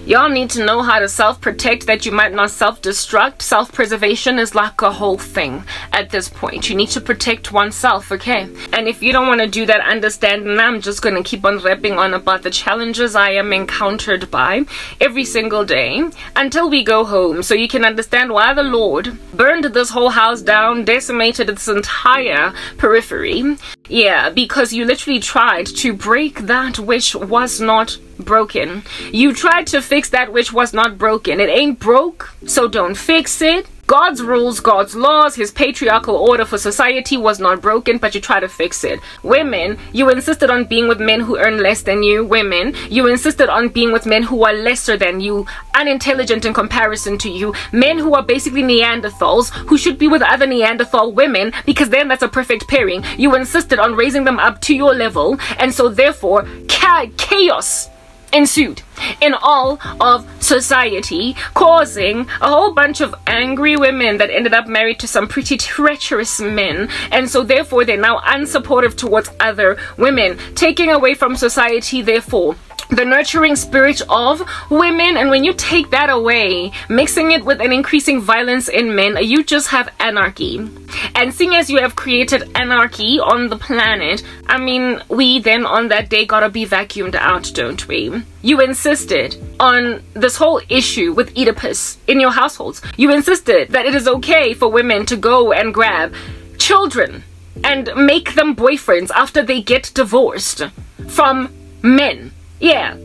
Y'all need to know how to self-protect that you might not self-destruct. Self-preservation is like a whole thing at this point. You need to protect oneself, okay? And if you don't want to do that, understand, and I'm just going to keep on rapping on about the challenges I am encountered by every single day until we go home, so you can understand why the Lord burned this whole house down, decimated its entire periphery. Yeah, because you literally tried to break that which was not broken. You tried to fix that which was not broken. It ain't broke, so don't fix it. God's rules, God's laws, his patriarchal order for society was not broken, but you try to fix it. Women, you insisted on being with men who earn less than you. Women, you insisted on being with men who are lesser than you, unintelligent in comparison to you. Men who are basically Neanderthals, who should be with other Neanderthal women, because then that's a perfect pairing. You insisted on raising them up to your level, and so therefore chaos ensued in all of society, causing a whole bunch of angry women that ended up married to some pretty treacherous men, and so therefore they're now unsupportive towards other women, taking away from society therefore the nurturing spirit of women. And when you take that away, mixing it with an increasing violence in men, you just have anarchy. And seeing as you have created anarchy on the planet, I mean, we then on that day gotta be vacuumed out, don't we? You insisted on this whole issue with Oedipus in your households. You insisted that it is okay for women to go and grab children and make them boyfriends after they get divorced from men. Yeah,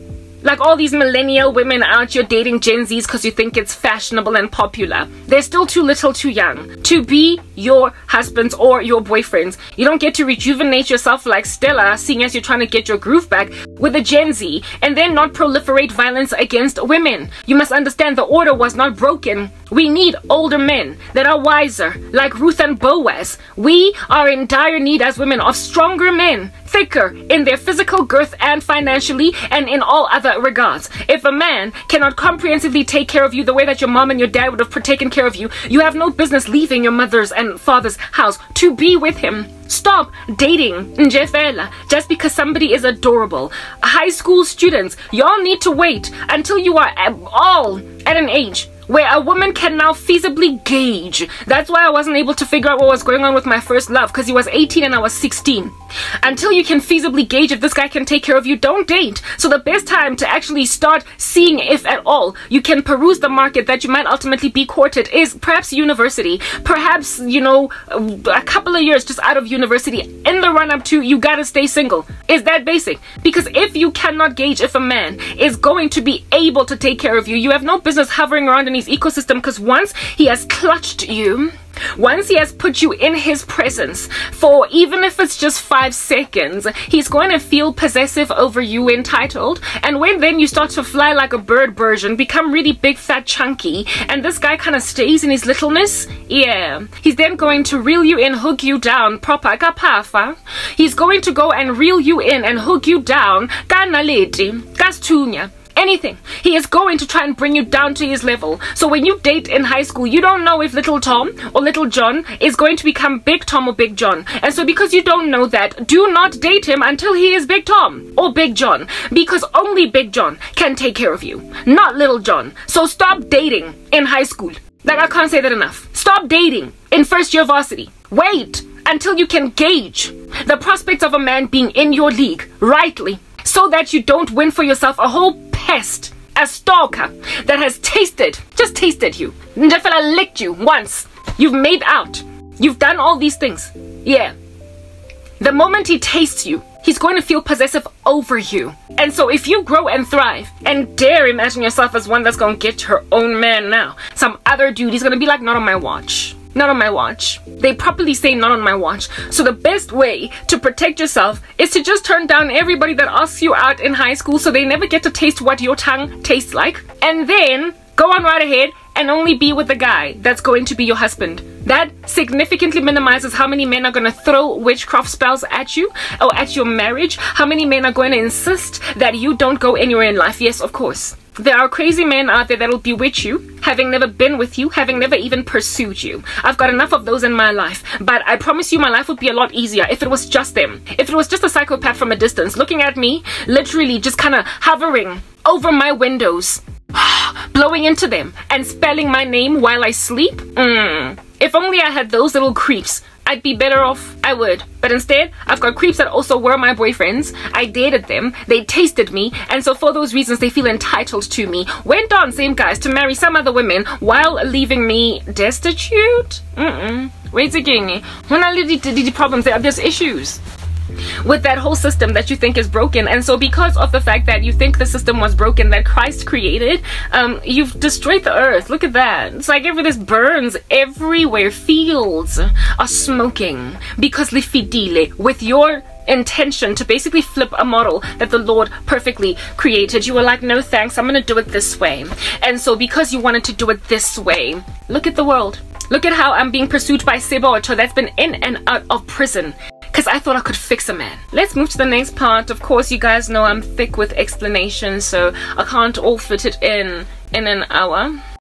like all these millennial women out here dating Gen Zs because you think it's fashionable and popular. They're still too little too young to be your husbands or your boyfriends. You don't get to rejuvenate yourself like Stella, seeing as you're trying to get your groove back with a Gen Z and then not proliferate violence against women. You must understand the order was not broken. We need older men that are wiser, like Ruth and Boaz. We are in dire need as women of stronger men, thicker in their physical girth and financially and in all other regards. If a man cannot comprehensively take care of you the way that your mom and your dad would have taken care of you, you have no business leaving your mother's and father's house to be with him. Stop dating Cz'f just because somebody is adorable. High school students, y'all need to wait until you are all at an age where a woman can now feasibly gauge. That's why I wasn't able to figure out what was going on with my first love, because he was 18 and I was 16. Until you can feasibly gauge if this guy can take care of you, don't date. So the best time to actually start seeing if at all you can peruse the market that you might ultimately be courted is perhaps university. Perhaps, you know, a couple of years just out of university. In the run up to you gotta stay single. Is that basic? Because if you cannot gauge if a man is going to be able to take care of you, you have no business hovering around in his ecosystem, because once he has clutched you, once he has put you in his presence for even if it's just 5 seconds, he's going to feel possessive over you, entitled. And when then you start to fly like a bird version, become really big, fat, chunky, and this guy kind of stays in his littleness, yeah, he's then going to reel you in, hook you down, proper kapafa. He's going to go and reel you in and hook you down, kanaleti, kastunya. Anything. He is going to try and bring you down to his level. So when you date in high school, you don't know if little Tom or little John is going to become Big Tom or Big John. And so because you don't know that, do not date him until he is Big Tom or Big John. Because only Big John can take care of you, not little John. So stop dating in high school. Like, I can't say that enough. Stop dating in first year varsity. Wait until you can gauge the prospects of a man being in your league rightly, so that you don't win for yourself a whole pest, a stalker that has just tasted you. The fella licked you once. You've made out. You've done all these things. Yeah. The moment he tastes you, he's going to feel possessive over you. And so if you grow and thrive and dare imagine yourself as one that's going to get her own man now, some other dude, he's going to be like, not on my watch. Not on my watch. They properly say not on my watch. So the best way to protect yourself is to just turn down everybody that asks you out in high school, so they never get to taste what your tongue tastes like. And then go on right ahead and only be with the guy that's going to be your husband. That significantly minimizes how many men are going to throw witchcraft spells at you or at your marriage. How many men are going to insist that you don't go anywhere in life. Yes, of course. There are crazy men out there that'll bewitch you, having never been with you, having never even pursued you. I've got enough of those in my life, but I promise you my life would be a lot easier if it was just them. If it was just a psychopath from a distance, looking at me, literally just kind of hovering over my windows, blowing into them, and spelling my name while I sleep. If only I had those little creeps, I'd be better off. I would. But instead, I've got creeps that also were my boyfriends. I dated them. They tasted me. And so for those reasons, they feel entitled to me. Went on, same guys, to marry some other women while leaving me destitute. Wait again. When I lived the problems, there's issues with that whole system that you think is broken. And so because of the fact that you think the system was broken that Christ created, you've destroyed the earth. Look at that. It's like this burns everywhere. Fields are smoking because lifidile, with your intention to basically flip a model that the Lord perfectly created. You were like, no thanks, I'm gonna do it this way. And so because you wanted to do it this way, look at the world. Look at how I'm being pursued by Seboto that's been in and out of prison because I thought I could fix a man. Let's move to the next part. Of course, you guys know I'm thick with explanations, so I can't all fit it in an hour.